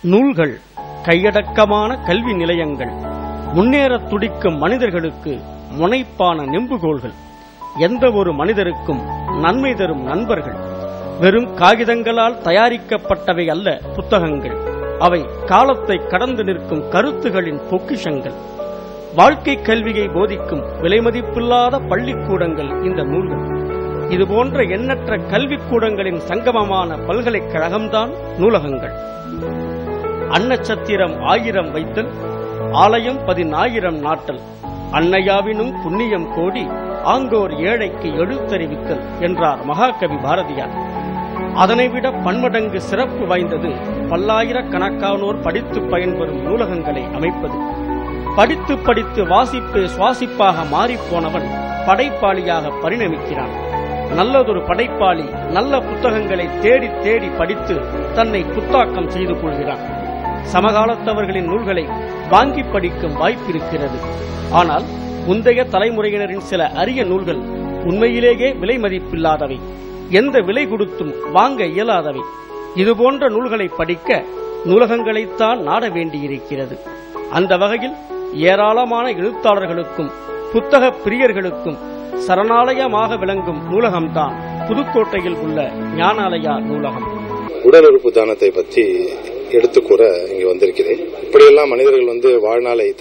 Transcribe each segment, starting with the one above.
நூல்கள் கையடக்கமான கல்வி நிலையங்கள், முன்னேறத் துடிக்கும் மனிதர்களுக்கு முனைப்பான நெம்புகோல்கள், எந்த ஒரு மனிதருக்கும் நன்மை தரும் நண்பர்கள். வெறும் காகிதங்களால் தயாரிக்கப்பட்டவை அல்ல புத்தகங்கள், அவை காலத்தை கடந்து நிற்கும் கருத்துகளின் பொக்கிஷங்கள். வாழ்க்கை கல்வியை போதிக்கும் விலைமதிப்பில்லாத பள்ளிக்கூடங்கள் இந்த நூல்கள். இதுபோன்ற எண்ணற்ற கல்விக்கூடங்களின் சங்கமமான பல்கலைக்கழகம்தான் நூலகங்கள். அன்னச்சத்திரம் 1000 வைத்தல், ஆலயம் 10,000 நாட்டல், அன்னையாவினும் புண்ணியம் கோடி, ஆங்கோர் ஏழைக்கு எழுத்தறிவித்தல் என்றார் மகாகவி பாரதியார். அதனைவிட பன்மடங்கு சிறப்பு வாய்ந்தது பல்லாயிரக்கணக்கானோர் படித்து பயன்பெறும் நூலகங்களை அமைப்பது. படித்து படித்து வாசிப்பே சுவாசிப்பாக மாறிப்போனவன் படைப்பாளியாக பரிணமிக்கிறான். நல்லதொரு படைப்பாளி நல்ல புத்தகங்களை தேடி தேடி படித்து தன்னை புத்தாக்கம் செய்து கொள்கிறான். சமகாலத்தவர்களின் நூல்களை வாங்கி படிக்கும் வாய்ப்பிருக்கிறது. ஆனால் முந்தைய தலைமுறையினரின் சில அரிய நூல்கள் உண்மையிலேயே விலை மதிப்பில்லாதவை, எந்த விலை கொடுத்தும் வாங்க இயலாதவை. இதுபோன்ற நூல்களை படிக்க நூலகங்களைத்தான் நாட வேண்டியிருக்கிறது. அந்த வகையில் ஏராளமான எழுத்தாளர்களுக்கும் புத்தக பிரியர்களுக்கும் சரணாலயமாக விளங்கும் நூலகம்தான் புதுக்கோட்டையில் உள்ள ஞானாலயா நூலகம். உடல் உறுப்பு தானத்தை பற்றி எடுத்துக்கூற இங்கு வந்திருக்கிறேன். இப்படியெல்லாம் மனிதர்கள்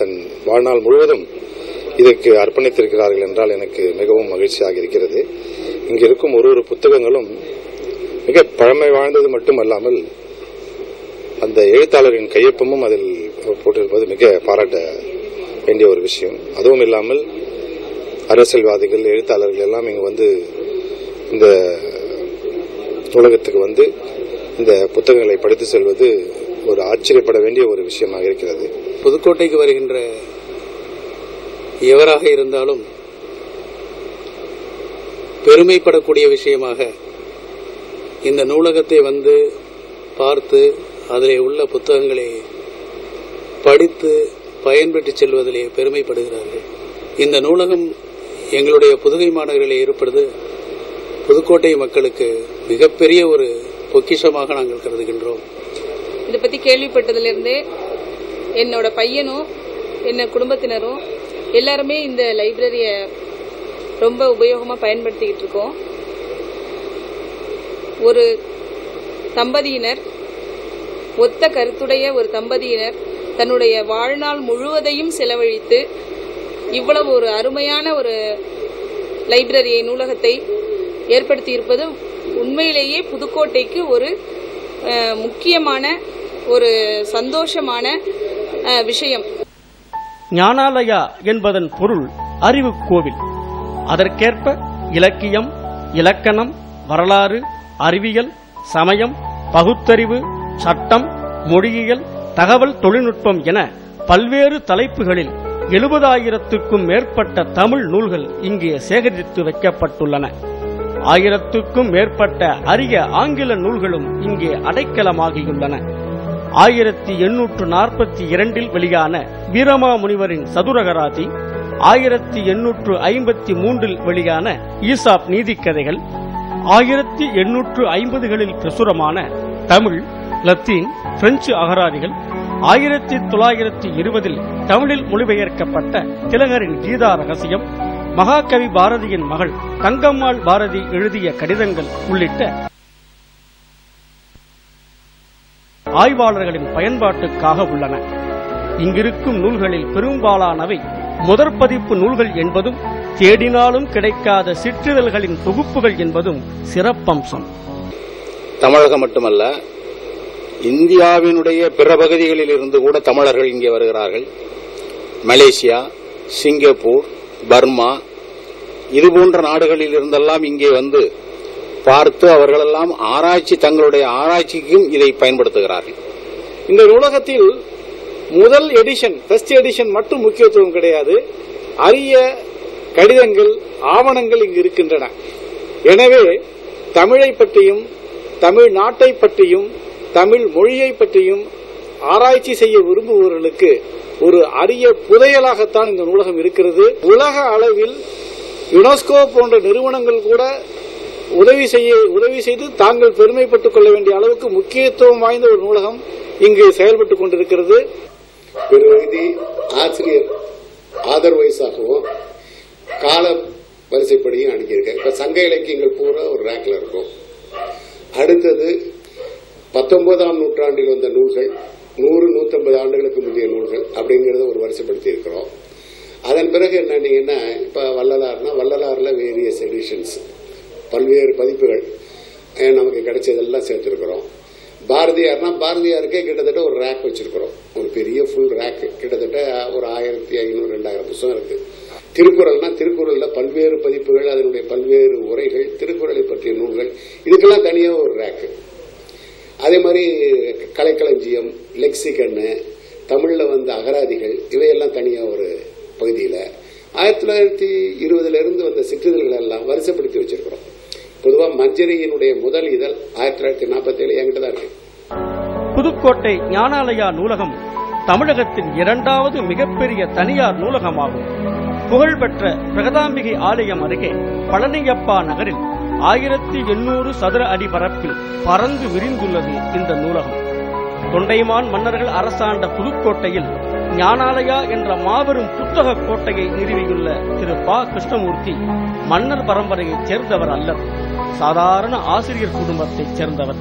தன் வாழ்நாள் முழுவதும் இதற்கு அர்ப்பணித்திருக்கிறார்கள் என்றால் எனக்கு மிகவும் மகிழ்ச்சியாக இருக்கிறது. இங்கு இருக்கும் ஒரு புத்தகங்களும் மிக பழமை வாழ்ந்தது மட்டுமல்லாமல் அந்த எழுத்தாளரின் கையொப்பமும் அதில் போட்டிருப்பது மிக பாராட்ட வேண்டிய ஒரு விஷயம். அதுவும் இல்லாமல் அரசியல்வாதிகள், எழுத்தாளர்கள் எல்லாம் இங்கு இந்த நூலகத்துக்கு இந்த புத்தகங்களை படித்து செல்வது ஒரு ஆச்சரியப்பட வேண்டிய ஒரு விஷயமாக இருக்கிறது. புதுக்கோட்டைக்கு வருகின்ற எவராக இருந்தாலும் பெருமைப்படக்கூடிய விஷயமாக இந்த நூலகத்தை பார்த்து அதிலே உள்ள புத்தகங்களை படித்து பயன்பெற்று செல்வதிலே பெருமைப்படுகிறார்கள். இந்த நூலகம் எங்களுடைய புதுகை மாநகரிலே இருப்பது புதுக்கோட்டை மக்களுக்கு மிகப்பெரிய ஒரு பொக்கிஷமாக நாங்கள் கருதுகின்றோம். இதை பத்தி கேள்விப்பட்டதிலிருந்தே என்னோட பையனும் என்ன குடும்பத்தினரும் எல்லாருமே இந்த லைப்ரரிய ரொம்ப உபயோகமா பயன்படுத்திக்கிட்டு இருக்கோம். ஒரு தம்பதியினர், ஒத்த கருத்துடைய ஒரு தம்பதியினர் தன்னுடைய வாழ்நாள் முழுவதையும் செலவழித்து இவ்வளவு ஒரு அருமையான ஒரு லைப்ரரியை, நூலகத்தை ஏற்படுத்தி இருப்பது உண்மையிலேயே புதுக்கோட்டைக்கு ஒரு முக்கியமான ஒரு சந்தோஷமான விஷயம். ஞானாலயா என்பதன் பொருள் அறிவு கோவில். அதற்கேற்ப இலக்கியம், இலக்கணம், வரலாறு, அறிவியல், சமயம், பகுத்தறிவு, சட்டம், மொழியியல், தகவல் தொழில்நுட்பம் என பல்வேறு தலைப்புகளில் 70,000க்கும் மேற்பட்ட தமிழ் நூல்கள் இங்கே சேகரித்து வைக்கப்பட்டுள்ளன. 1000க்கும் மேற்பட்ட அரிய ஆங்கில நூல்களும் இங்கே அடைக்கலமாகியுள்ளன. 1842 வெளியான வீரமாமுனிவரின் சதுரகராதி, 1853 வெளியான ஈசாப் நீதிக்கதைகள், 1850களில் பிரசுரமான தமிழ், லத்தீன், பிரெஞ்சு அகராதிகள், 1920 தமிழில் மொழிபெயர்க்கப்பட்ட திலகரின் கீதா ரகசியம், மகாகவி பாரதியின் மகள் தங்கம்மாள் பாரதி எழுதிய கடிதங்கள் உள்ளிட்ட ஆய்வாளர்களின் பயன்பாட்டுக்காக உள்ளன. இங்கிருக்கும் நூல்களில் பெரும்பாலானவை முதற்பதிப்பு நூல்கள் என்பதும் தேடினாலும் கிடைக்காத சிற்றிதழ்களின் தொகுப்புகள் என்பதும் சிறப்பம்சம். தமிழகம் மட்டுமல்ல, இந்தியாவினுடைய பிற பகுதிகளில் இருந்து கூட தமிழர்கள் இங்கே வருகிறார்கள். மலேசியா, சிங்கப்பூர், பர்மா, இதுபோன்ற நாடுகளில் இருந்தெல்லாம் இங்கே பார்த்து அவர்களெல்லாம் தங்களுடைய ஆராய்ச்சிக்கும் இதை பயன்படுத்துகிறார்கள். இந்த நூலகத்தில் முதல் எடிஷன், ஃபர்ஸ்ட் எடிஷன் மட்டும் முக்கியத்துவம் கிடையாது. அரிய கடிதங்கள், ஆவணங்கள் இங்கு இருக்கின்றன. எனவே தமிழை பற்றியும், தமிழ் நாட்டை பற்றியும், தமிழ் மொழியை பற்றியும் ஆராய்ச்சி செய்ய விரும்புபவர்களுக்கு ஒரு அரிய புதையலாகத்தான் இந்த நூலகம் இருக்கிறது. உலக அளவில் யுனெஸ்கோ போன்ற நிறுவனங்கள் கூட உதவி செய்து தாங்கள் பெருமைப்பட்டுக் கொள்ள வேண்டிய அளவுக்கு முக்கியத்துவம் வாய்ந்த ஒரு நூலகம் இங்கு செயல்பட்டுக் கொண்டிருக்கிறது. பெருவகுதி ஆசிரியர் ஆதர்வைஸாகவும் கால வரிசைப்படியும் அணுகியிருக்கேன். இப்ப சங்க இலக்கியங்கள் பூரா ஒரு ரேக்ல இருக்கும். அடுத்தது 19ஆம் நூற்றாண்டில் வந்த நூல்கள், 100-150 ஆண்டுகளுக்கு முந்தைய நூல்கள் அப்படிங்கறத ஒரு வரிசைப்படுத்தி இருக்கிறோம். அதன் பிறகு என்னன்னா, இப்ப வள்ளலாறுல வேரியஸ் எடிஷன்ஸ், பல்வேறு பதிப்புகள் நமக்கு கிடைச்சதெல்லாம் சேர்த்திருக்கிறோம். பாரதியாருக்கே கிட்டத்தட்ட ஒரு ரேக் வச்சிருக்கிறோம், ஒரு பெரிய ஃபுல் ரேக், கிட்டத்தட்ட ஒரு 1500-2000 புத்தகம் இருக்கு. திருக்குறள்ல பல்வேறு பதிப்புகள், அதனுடைய பல்வேறு உரைகள், திருக்குறளை பற்றிய நூல்கள், இதுக்கெல்லாம் தனியா ஒரு ரேக். அதே மாதிரி கலைக்களஞ்சியம், லெக்சிகன்னு, தமிழ்ல வந்த அகராதிகள், இவையெல்லாம் தனியா ஒரு பகுதியில் 1920 இருந்து வந்த சிற்றிதழ்கள் எல்லாம் வரிசைப்படுத்தி வச்சிருக்கிறோம். பொதுவா மஞ்சரியினுடைய முதல் இதழ் 1947 என்கிட்ட தான் இருக்கு. புதுக்கோட்டை ஞானாலயா நூலகம் தமிழகத்தின் 2வது மிகப்பெரிய தனியார் நூலகமாகும். புகழ்பெற்ற பிரகதாம்பிகை ஆலயம் அருகே பழனியப்பா நகரில் 1800 சதுர அடி பரப்பில் பறந்து விரிந்துள்ளது இந்த நூலகம். தொண்டைமான் மன்னர்கள் அரசாண்ட புதுக்கோட்டையில் ஞானாலயா என்ற மாபெரும் புத்தக கோட்டையை நிறுவியுள்ள திரு பா. கிருஷ்ணமூர்த்தி மன்னர் பரம்பரையைச் சேர்ந்தவர் அல்லர். சாதாரண ஆசிரியர் குடும்பத்தைச் சேர்ந்தவர்.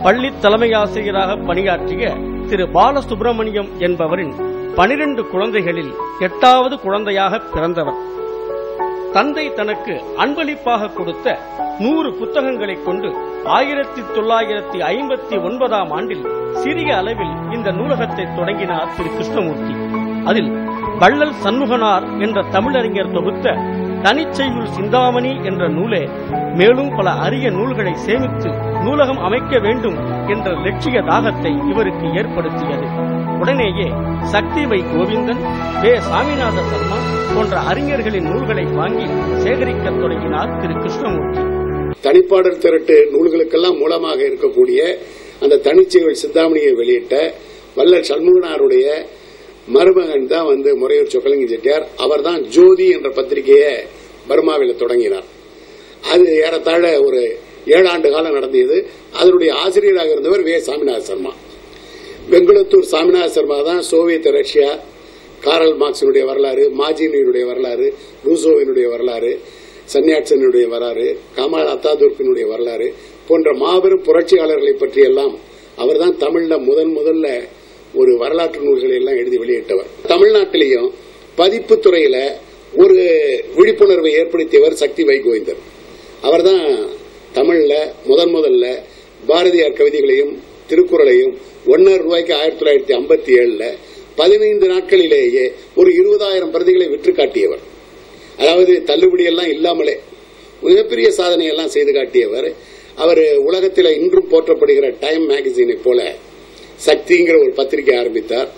பள்ளி தலைமை ஆசிரியராக பணியாற்றிய திரு பாலசுப்பிரமணியம் என்பவரின் 12 குழந்தைகளில் 8வது குழந்தையாக பிறந்தவர். தந்தை தனக்கு அன்பளிப்பாக கொடுத்த 100 புத்தகங்களைக் கொண்டு 1959ஆம் ஆண்டில் சிறிய அளவில் இந்த நூலகத்தை தொடங்கினார் திரு கிருஷ்ணமூர்த்தி. அதில் வள்ளல் சண்முகனார் என்ற தமிழறிஞர் தொகுத்த தனிச்செய்யுள் சிந்தாமணி என்ற நூலே மேலும் பல அரிய நூல்களை சேமித்து நூலகம் அமைக்க வேண்டும் என்ற லட்சிய தாகத்தை இவருக்கு ஏற்படுத்தியது. உடனேயே சக்திவை கோவிந்தன், வே. சாமிநாத சர்மா போன்ற அறிஞர்களின் நூல்களை வாங்கி சேகரிக்க தொடங்கினார் திரு கிருஷ்ணமூர்த்தி. தனிப்பாடல் திரட்டு நூல்களுக்கெல்லாம் மூலமாக இருக்கக்கூடிய அந்த தனிச்செய்யுள் சிந்தாமணியை வெளியிட்ட வள்ளல் சண்முகனாருடைய மருமகன் தான் முறையூர் சொக்கலிங்க செட்டியார். அவர் தான் ஜோதி என்ற பத்திரிகையை பர்மாவில் தொடங்கினார். அது ஏறத்தாழ ஒரு 7 ஆண்டு காலம் நடந்தது. அதனுடைய ஆசிரியராக இருந்தவர் வே. சாமிநாத சர்மா. பெங்களூர் சாமிநாத சர்மா தான் சோவியத் ரஷ்யா, காரல் மார்க்சினுடைய வரலாறு, மாஜினியுடைய வரலாறு, ரூசோவினுடைய வரலாறு, சன்னியாட்சனுடைய வரலாறு, கமால் அத்தாதுர்க்கினுடைய வரலாறு போன்ற மாபெரும் புரட்சியாளர்களை பற்றியெல்லாம் அவர்தான் தமிழ்ல முதல்ல ஒரு வரலாற்று நூல்களை எல்லாம் எழுதி வெளியிட்டவர். தமிழ்நாட்டிலேயும் பதிப்பு துறையில ஒரு விழிப்புணர்வை ஏற்படுத்தியவர் சக்தி வைகோவிந்தர். அவர்தான் தமிழ்ல முதல்ல பாரதியார் கவிதைகளையும் திருக்குறளையும் ₹1 1957 15 நாட்களிலேயே ஒரு 20,000 பிரதிகளை விற்று காட்டியவர். அதாவது தள்ளுபடி எல்லாம் இல்லாமலே மிகப்பெரிய சாதனையெல்லாம் செய்து காட்டியவர். அவர் உலகத்தில் இன்றும் போற்றப்படுகிற டைம் மேகசினை போல சக்திங்கிற ஒரு பத்திரிகை ஆரம்பித்தார்.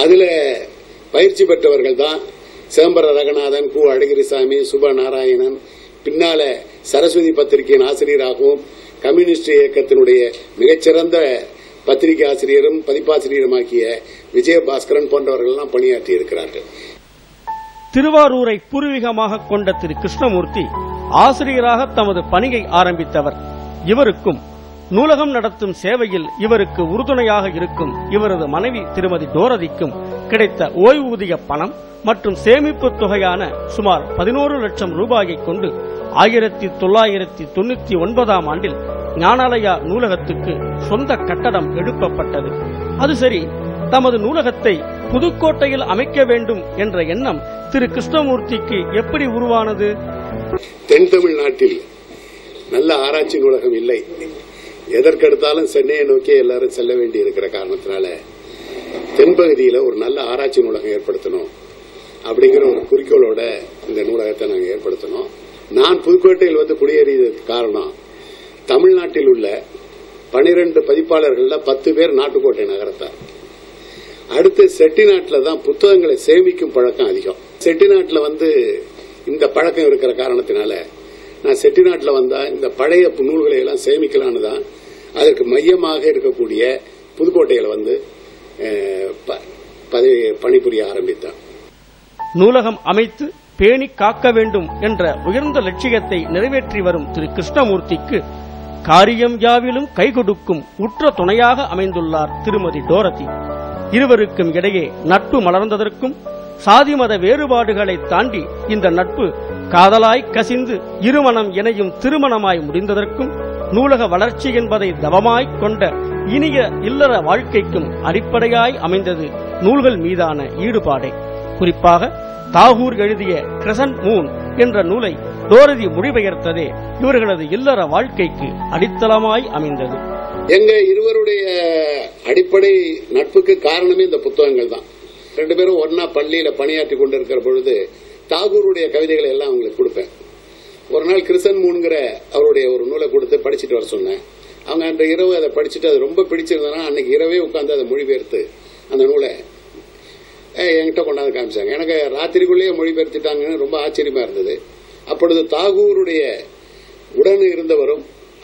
அதுல பயிற்சி பெற்றவர்கள் தான் சிதம்பர ரங்கநாதன், கு. அழகிரிசாமி, சுப நாராயணன், பின்னால சரஸ்வதி பத்திரிகையின் ஆசிரியராகவும் கம்யூனிஸ்ட் இயக்கத்தினுடைய மிகச்சிறந்த பத்திரிகை ஆசிரியரும் பதிப்பாசிரியருமாக்கிய விஜயபாஸ்கரன் போன்றவர்கள் எல்லாம் பணியாற்றி இருக்கிறார்கள். திருவாரூரை பூர்வீகமாக கொண்ட திரு கிருஷ்ணமூர்த்தி ஆசிரியராக தமது பணியை ஆரம்பித்தவர். இவருக்கும் நூலகம் நடத்தும் சேவையில் இவருக்கு உறுதுணையாக இருக்கும் இவரது மனைவி திருமதி டோரதிக்கும் கிடைத்த ஓய்வூதிய பணம் மற்றும் சேமிப்பு தொகையான சுமார் 11 லட்சம் ரூபாயை கொண்டு 1999ஆம் ஆண்டில் ஞானாலயா நூலகத்துக்கு சொந்த கட்டடம் எழுப்பப்பட்டது. அது சரி, தமது நூலகத்தை புதுக்கோட்டையில் அமைக்க வேண்டும் என்ற எண்ணம் திரு கிருஷ்ணமூர்த்திக்கு எப்படி உருவானது? தென் தமிழ்நாட்டில் நல்ல ஆராய்ச்சி நூலகம் இல்லை. எதற்கெடுத்தாலும் சென்னையை நோக்கி எல்லாரும் செல்ல வேண்டி இருக்கிற காரணத்தினால தென்பகுதியில் ஒரு நல்ல ஆராய்ச்சி நூலகம் ஏற்படுத்தணும் அப்படிங்கிற ஒரு குறிக்கோளோட இந்த நூலகத்தை நாங்கள் ஏற்படுத்தணும். நான் புதுக்கோட்டையில் குடியேறியதற்கு காரணம், தமிழ்நாட்டில் உள்ள 12 பதிப்பாளர்கள் 10 பேர் நாட்டுக்கோட்டை நகரத்தார். அடுத்து செட்டிநாட்டில் தான் புத்தகங்களை சேமிக்கும் பழக்கம் அதிகம். செட்டிநாட்டில் இந்த பழக்கம் இருக்கிற காரணத்தினால நான் செட்டிநாட்டில் வந்தா இந்த பழைய நூல்களை எல்லாம் சேமிக்கலான்னு தான் அதற்கு மையமாக இருக்கக்கூடிய புதுக்கோட்டையில் பணிபுரிய ஆரம்பித்தான். நூலகம் அமைத்து பேணி காக்க வேண்டும் என்ற உயர்ந்த லட்சியத்தை நிறைவேற்றி வரும் திரு கிருஷ்ணமூர்த்திக்கு காரியம் யாவிலும் கைகொடுக்கும் உற்ற துணையாக அமைந்துள்ளார் திருமதி டோரதி. இருவருக்கும் இடையே நட்பு மலர்ந்ததற்கும் சாதி மத வேறுபாடுகளை தாண்டி இந்த நட்பு காதலாய் கசிந்து இருமணம் இணையும் திருமணமாய் முடிந்ததற்கும் நூலக வளர்ச்சி என்பதை தவமாய்க் கொண்ட இனிய இல்லற வாழ்க்கைக்கும் அடிப்படையாய் அமைந்தது நூல்கள் மீதான ஈடுபாடே. குறிப்பாக தாகூர் எழுதிய கிரசன்ட் மூன் என்ற நூலை டோரதி மொழிபெயர்த்ததே இவர்களது இல்லற வாழ்க்கைக்கு அடித்தளமாய் அமைந்தது. எங்க இருவருடைய அடிப்படை நட்புக்கு காரணமே இந்த புத்தகங்கள் தான். ரெண்டு பேரும் ஒன்னா பள்ளியில பணியாற்றி கொண்டிருக்கிற பொழுது தாகூருடைய கவிதைகளை எல்லாம் அவங்களுக்கு கொடுப்பேன். ஒரு நாள் கிருஷ்ணன் மூன்கிற அவருடைய ஒரு நூலை கொடுத்து படிச்சுட்டு வர சொன்னேன். அவங்க அன்று இரவு அதை படிச்சுட்டு அது ரொம்ப பிடிச்சிருந்தனா அன்னைக்கு இரவே உட்கார்ந்து அதை மொழிபெயர்த்து அந்த நூலை என்கிட்ட கொண்டாந்து காமிச்சாங்க. எனக்கு ராத்திரிக்குள்ளேயே மொழிபெயர்த்துட்டாங்கன்னு ரொம்ப ஆச்சரியமா இருந்தது. அப்பொழுது தாகூருடைய உடன் இருந்தவரும்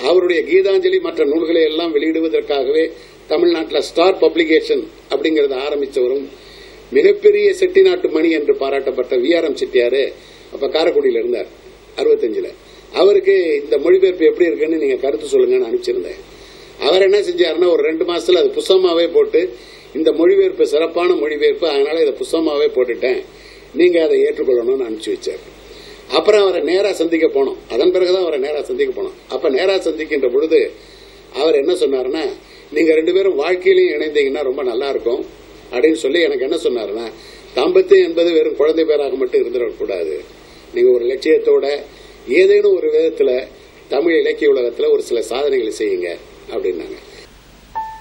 அவருடைய கீதாஞ்சலி மற்ற நூல்களை எல்லாம் வெளியிடுவதற்காகவே தமிழ்நாட்டில் ஸ்டார் பப்ளிகேஷன் அப்படிங்கறத ஆரம்பித்தவரும் மிகப்பெரிய செட்டிநாட்டு மணி என்று பாராட்டப்பட்ட விஆர்எம் செட்டியாரு அப்ப காரைக்குடியில் இருந்தார் 65. அவருக்கு இந்த மொழிபெயர்ப்பு எப்படி இருக்குன்னு நீங்க கருத்து சொல்லுங்கன்னு அனுப்பிச்சிருந்தேன். அவர் என்ன செஞ்சாருன்னா ஒரு 2 மாசத்துல அது புத்தகமாவே போட்டு இந்த மொழிபெயர்ப்பு சிறப்பான மொழிபெயர்ப்பு, அதனால இதை புத்தகமாவே போட்டுட்டேன், நீங்க அதை ஏற்றுக்கொள்ளணும்னு அனுப்பிச்சு வச்சார். அப்புறம் அவரை நேரா சந்திக்க போனோம். அதன் பிறகுதான் அவரை நேரா சந்திக்க போனோம். அப்ப நேரா சந்திக்கின்ற பொழுது அவர் என்ன சொன்னாருன்னா, நீங்க 2 பேரும் வாழ்க்கையிலையும் இணைந்தீங்கன்னா ரொம்ப நல்லா இருக்கும் அப்படின்னு சொல்லி எனக்கு என்ன சொன்னாருன்னா, தாம்பத்தியம் என்பது வெறும் குழந்தை பேராக மட்டும் இருந்துடக்கூடாது, நீங்க ஒரு லட்சியத்தோட ஏதேனும் ஒரு விதத்துல தமிழ் இலக்கிய உலகத்துல ஒரு சில சாதனைகளை செய்யுங்க அப்படின்னாங்க.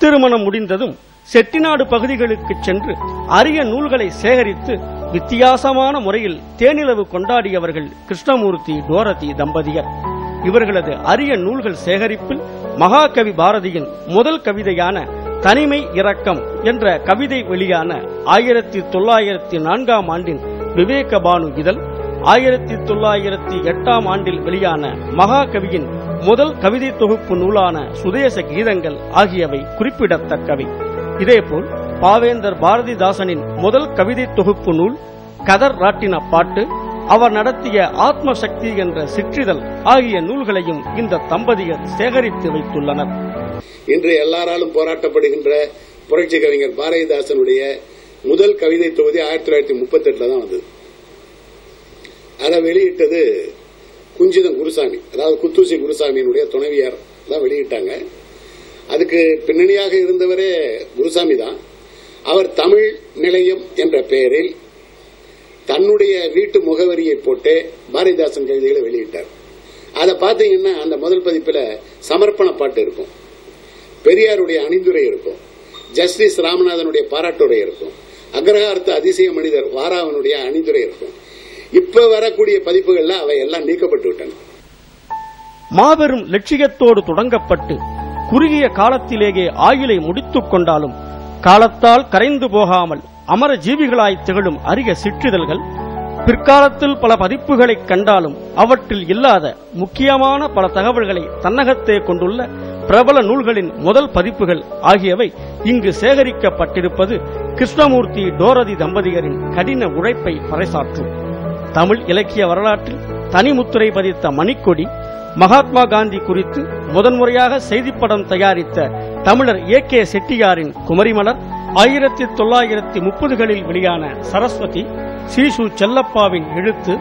திருமணம் முடிந்ததும் செட்டிநாடு பகுதிகளுக்கு சென்று அரிய நூல்களை சேகரித்து வித்தியாசமான முறையில் தேனிலவு கொண்டாடியவர்கள் கிருஷ்ணமூர்த்தி டோரதி தம்பதியர். இவர்களது அரிய நூல்கள் சேகரிப்பில் மகாகவி பாரதியின் முதல் கவிதையான தனிமை இரக்கம் என்ற கவிதை வெளியான 1904ஆம் ஆண்டின் விவேக பானு இதழ், 1908ஆம் ஆண்டில் வெளியான மகாகவியின் முதல் கவிதை தொகுப்பு நூலான சுதேச கீதங்கள் ஆகியவை குறிப்பிடத்தக்கவை. இதேபோல் பாவேந்தர் பாரதிதாசனின் முதல் கவிதை தொகுப்பு நூல் கதர் ராட்டின பாட்டு, அவர் நடத்திய ஆத்ம சக்தி என்ற சிற்றிதழ் ஆகிய நூல்களையும் இந்த தம்பதியர் சேகரித்து வைத்துள்ளனர். இன்று எல்லாராலும் போராட்டப்படுகின்ற புரட்சி கவிஞர் பாரதிதாசனுடைய முதல் கவிதை தொகுதி 1938 தான் வந்தது. அதை வெளியிட்டது குஞ்சிதம் குருசாமி, அதாவது குத்தூசி குருசாமியினுடைய துணைவியார் தான் வெளியிட்டாங்க. அதுக்கு பின்னணியாக இருந்தவரே குருசாமி தான். அவர் தமிழ் நிலையம் என்ற பெயரில் தன்னுடைய வீட்டு முகவரியை போட்டு பாரதிதாசன் கவிதைகளை வெளியிட்டார். அதை பார்த்தீங்கன்னா அந்த முதல் பதிப்பில் சமர்ப்பண பாட்டு இருக்கும், பெரியாருடைய அணிந்துரை இருக்கும், ஜஸ்டிஸ் ராமநாதனுடைய பாராட்டுரை இருக்கும், அக்ரஹாரத்து அதிசய மனிதர் வாராவனுடைய அணிந்துரை இருக்கும். இப்ப வரக்கூடிய பதிப்புகள்ல அவை எல்லாம் நீக்கப்பட்டு விட்டன. மாபெரும் லட்சியத்தோடு தொடங்கப்பட்டு குறுகிய காலத்திலேயே ஆயுளை முடித்துக் கொண்டாலும் காலத்தால் கரைந்து போகாமல் அமர ஜீவிகளாய் திகழும் அரிய சிற்றிதழ்கள், பிற்காலத்தில் பல பதிப்புகளை கண்டாலும் அவற்றில் இல்லாத முக்கியமான பல தகவல்களை தன்னகத்தே கொண்டுள்ள பிரபல நூல்களின் முதல் பதிப்புகள் ஆகியவை இங்கு சேகரிக்கப்பட்டிருப்பது கிருஷ்ணமூர்த்தி டோரதி தம்பதியரின் கடின உழைப்பை பறைசாற்றும். தமிழ் இலக்கிய வரலாற்றில் தனிமுத்திரை பதித்த மணிக்கொடி, மகாத்மா காந்தி குறித்து முதன்முறையாக செய்திப்படம் தயாரித்த தமிழர் A.K. செட்டியாரின் குமரிமலர், 1930களில் வெளியான சரஸ்வதி, சீசு செல்லப்பாவின் எழுத்து,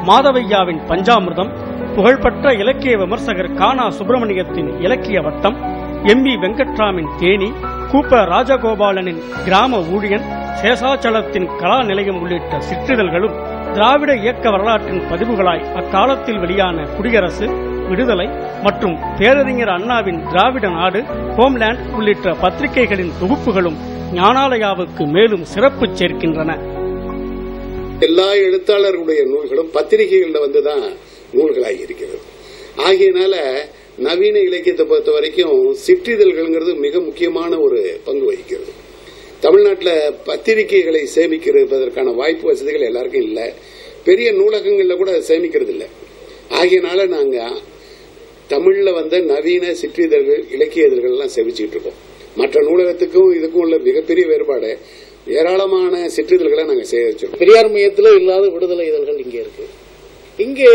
மாதவையாவின் பஞ்சாமிர்தம், புகழ்பெற்ற இலக்கிய விமர்சகர் கானா சுப்பிரமணியத்தின் இலக்கிய வட்டம், M.E. வெங்கட்ராமின் தேனி, கூப்ப ராஜகோபாலனின் கிராம ஊழியன், சேஷாச்சலத்தின் கலா நிலையம் உள்ளிட்ட சிற்றிதழ்களும் திராவிட இயக்க வரலாற்றின் பதிவுகளாய் அக்காலத்தில் வெளியான குடியரசு, விடுதலை மற்றும் பேரறிஞர் அண்ணாவின் திராவிட நாடு, ஹோம்லேண்ட் உள்ளிட்ட பத்திரிகைகளின் தொகுப்புகளும் ஞானாலயாவுக்கு மேலும் சிறப்பு சேர்க்கின்றன. எல்லா எழுத்தாளர்களுடைய நூல்களும் பத்திரிகைகளில் வந்துதான் நூல்களாகி இருக்கிறது. ஆகையினால நவீன இலக்கியத்தை பொறுத்த வரைக்கும் சிற்றிதழ்கள்ங்கிறது மிக முக்கியமான ஒரு பங்கு வகிக்கிறது. தமிழ்நாட்டில் பத்திரிகைகளை சேமிக்கிறதற்கான வாய்ப்பு வசதிகள் எல்லாருக்கும் இல்லை. பெரிய நூலகங்களில் கூட சேமிக்கிறது இல்லை. ஆகையினால நாங்க தமிழ்ல வந்த நவீன சிற்றிதழ்கள், இலக்கிய இதழ்கள் எல்லாம் சேமிச்சுட்டு இருக்கோம். மற்ற நூலகத்துக்கும் இதுக்கும் உள்ள மிகப்பெரிய வேறுபாடு, ஏராளமான சிற்றிதழ்களை நாங்க சேகரிச்சோம். பெரியார் மையத்தில் இல்லாத விடுதலை இதழ்கள் இங்கே இருக்கு. இங்கே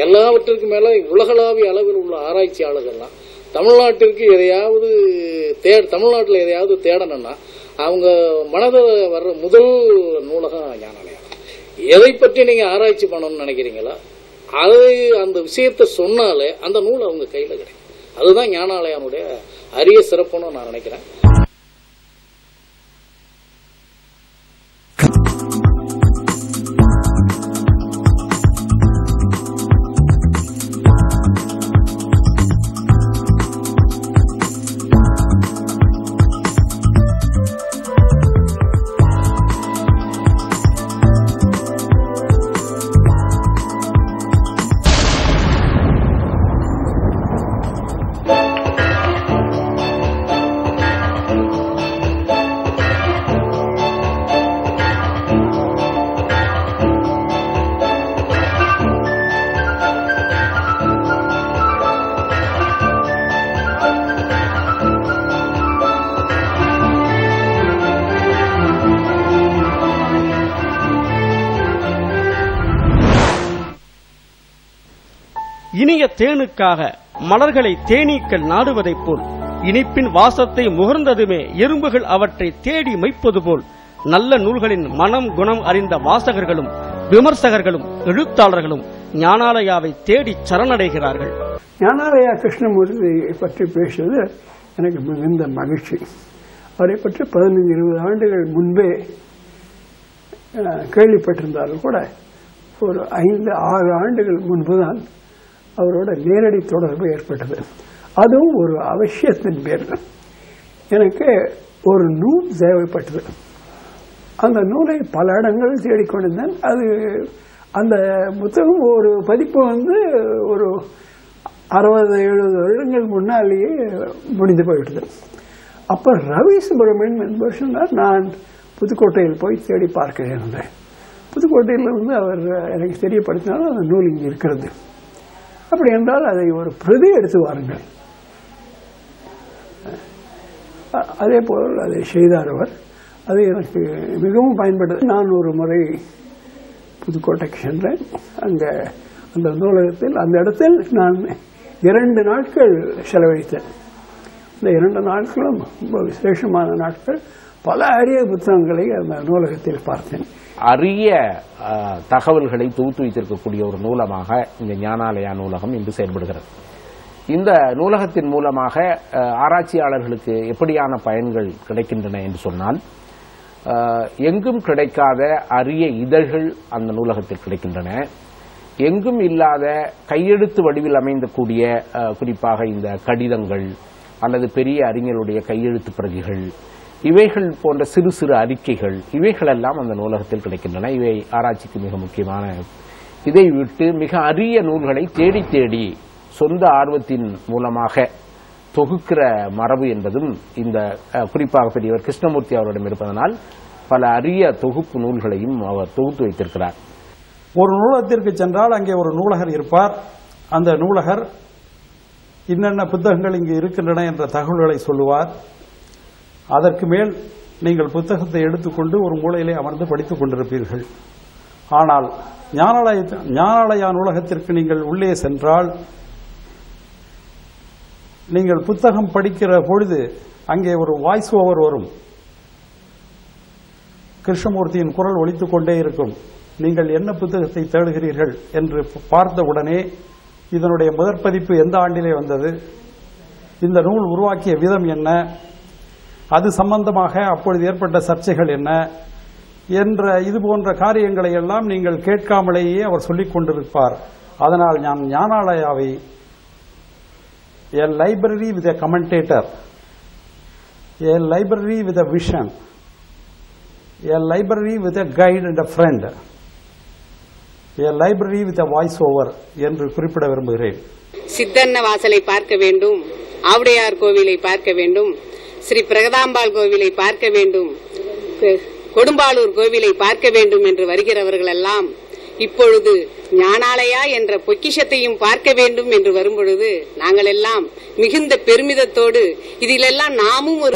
எல்லாவற்றிற்கும் மேல உலகளாவிய அளவில் உள்ள ஆராய்ச்சியாளர்கள்லாம் தமிழ்நாட்டிற்கு எதையாவது தமிழ்நாட்டில் எதையாவது தேடணும்னா அவங்க மனதில் வர்ற முதல் நூலகம் ஞானாலயம். எதை பற்றி நீங்க ஆராய்ச்சி பண்ணணும்னு நினைக்கிறீங்களா அதை அந்த விஷயத்தை சொன்னாலே அந்த நூல் அவங்க கையில கிடைக்கும். அதுதான் ஞானாலயானுடைய அரிய சிறப்புன்னு நான் நினைக்கிறேன். இனிய தேனுக்காக மலர்களை தேனீக்கள் நாடுவதைப் போல் இனிப்பின் வாசத்தை முகர்ந்ததுமே எறும்புகள் அவற்றை தேடி மைப்பது போல் நல்ல நூல்களின் மனம் குணம் அறிந்த வாசகர்களும் விமர்சகர்களும் எழுத்தாளர்களும் ஞானாலயாவை தேடி சரணடைகிறார்கள். ஞானாலயா கிருஷ்ணமூர்த்தி பற்றி பேசுவது எனக்கு மிகுந்த மகிழ்ச்சி. அவரை பற்றி 15-20 ஆண்டுகள் முன்பே கேள்விப்பட்டிருந்தாலும் கூட ஒரு 5-6 ஆண்டுகள் முன்புதான் அவரோட நேரடி தொடர்பு ஏற்பட்டது. அதுவும் ஒரு அவசியத்தின் பேரில். எனக்கு ஒரு நூல் தேவைப்பட்டது. அந்த நூலை பல இடங்களில் தேடிக்கொண்டிருந்தேன். அது அந்த புத்தகம் ஒரு பதிப்பு ஒரு 60-70 வருடங்கள் முன்னாலேயே முடிந்து போய்விட்டது. அப்ப ரவி சுப்பிரமணியன் என்பவர் சொன்னார், நான் புதுக்கோட்டையில் போய் தேடி பார்க்கிறேன் என்றேன். புதுக்கோட்டையில் அவர் எனக்கு தெரியப்படுத்தினாலும் அந்த நூல் இங்கே இருக்கிறது. அப்படி என்றால் அதை ஒரு பிரதி எடுத்து வாருங்கள். அதே போல் அதை செய்தார் அவர். அது எனக்கு மிகவும் பயன்பட்டது. நான் ஒரு முறை புதுக்கோட்டைக்கு சென்றேன். அங்கே அந்த நூலகத்தில் அந்த இடத்தில் நான் 2 நாட்கள் செலவழித்தேன். இந்த 2 நாட்களும் ரொம்ப விசேஷமான நாட்கள். பல அரிய புத்தகங்களை அந்த நூலகத்தில் பார்த்தேன். அரிய தகவல்களை தொகுத்து வைத்திருக்கக்கூடிய ஒரு நூலமாக இந்த ஞானாலயா நூலகம் இன்று செயல்படுகிறது. இந்த நூலகத்தின் மூலமாக ஆராய்ச்சியாளர்களுக்கு எப்படியான பயன்கள் கிடைக்கின்றன என்று சொன்னால், எங்கும் கிடைக்காத அரிய இதழ்கள் அந்த நூலகத்தில் கிடைக்கின்றன. எங்கும் இல்லாத கையெழுத்து வடிவில் அமைந்தக்கூடிய குறிப்பாக இந்த கடிதங்கள் அல்லது பெரிய அறிஞருடைய கையெழுத்து பிரதிகள், இவைகள் போன்ற சிறு சிறு அறிக்கைகள், இவைகளெல்லாம் அந்த நூலகத்தில் கிடைக்கின்றன. இவை ஆராய்ச்சிக்கு மிக முக்கியமான. இதை விட்டு மிக அரிய நூல்களை தேடி தேடி சொந்த ஆர்வத்தின் மூலமாக தொகுக்கிற மரபு என்பதும் இந்த குறிப்பாக பெரியவர் கிருஷ்ணமூர்த்தி அவரிடம் இருப்பதனால் பல அரிய தொகுப்பு நூல்களையும் அவர் தொகுத்து வைத்திருக்கிறார். ஒரு நூலகத்திற்கு சென்றால் அங்கே ஒரு நூலகர் இருப்பார். அந்த நூலகர் இன்னென்ன புத்தகங்கள் இங்கு இருக்கின்றன என்ற தகவல்களை சொல்லுவார். அதற்கு மேல் நீங்கள் புத்தகத்தை எடுத்துக்கொண்டு ஒரு மூலையிலே அமர்ந்து படித்துக் கொண்டிருப்பீர்கள். ஆனால் ஞானாலயா நூலகத்திற்கு நீங்கள் உள்ளே சென்றால் நீங்கள் புத்தகம் படிக்கிற பொழுது அங்கே ஒரு வாய்ஸ் ஓவர் வரும். கிருஷ்ணமூர்த்தியின் குரல் ஒலித்துக் கொண்டே இருக்கும். நீங்கள் என்ன புத்தகத்தை தேடுகிறீர்கள் என்று பார்த்தவுடனே இதனுடைய முதற் பதிப்பு எந்த ஆண்டிலே வந்தது, இந்த நூல் உருவாக்கிய விதம் என்ன, அது சம்பந்தமாக அப்பொழுது ஏற்பட்ட சர்ச்சைகள் என்ன என்ற இது போன்ற காரியங்களை எல்லாம் நீங்கள் கேட்காமலேயே அவர் சொல்லிக் கொண்டிருப்பார். அதனால் நான் ஞானாலயாவை a library with a commentator, a library with a vision, a library with a guide and a friend, a library with a voice over என்று குறிப்பிட விரும்புகிறேன். சித்தன்ன வாசலை பார்க்க வேண்டும், ஆவுடையார் கோவிலை பார்க்க வேண்டும், ஸ்ரீ பிரகதாம்பாள் கோவிலை பார்க்க வேண்டும், கொடும்பாளூர் கோவிலை பார்க்க வேண்டும் என்று வருகிறவர்கள் எல்லாம் இப்பொழுது ஞானாலயா என்ற பொக்கிஷத்தையும் பார்க்க வேண்டும் என்று வரும்பொழுது நாங்கள் எல்லாம் மிகுந்த பெருமிதத்தோடு இதிலெல்லாம் நாமும் ஒரு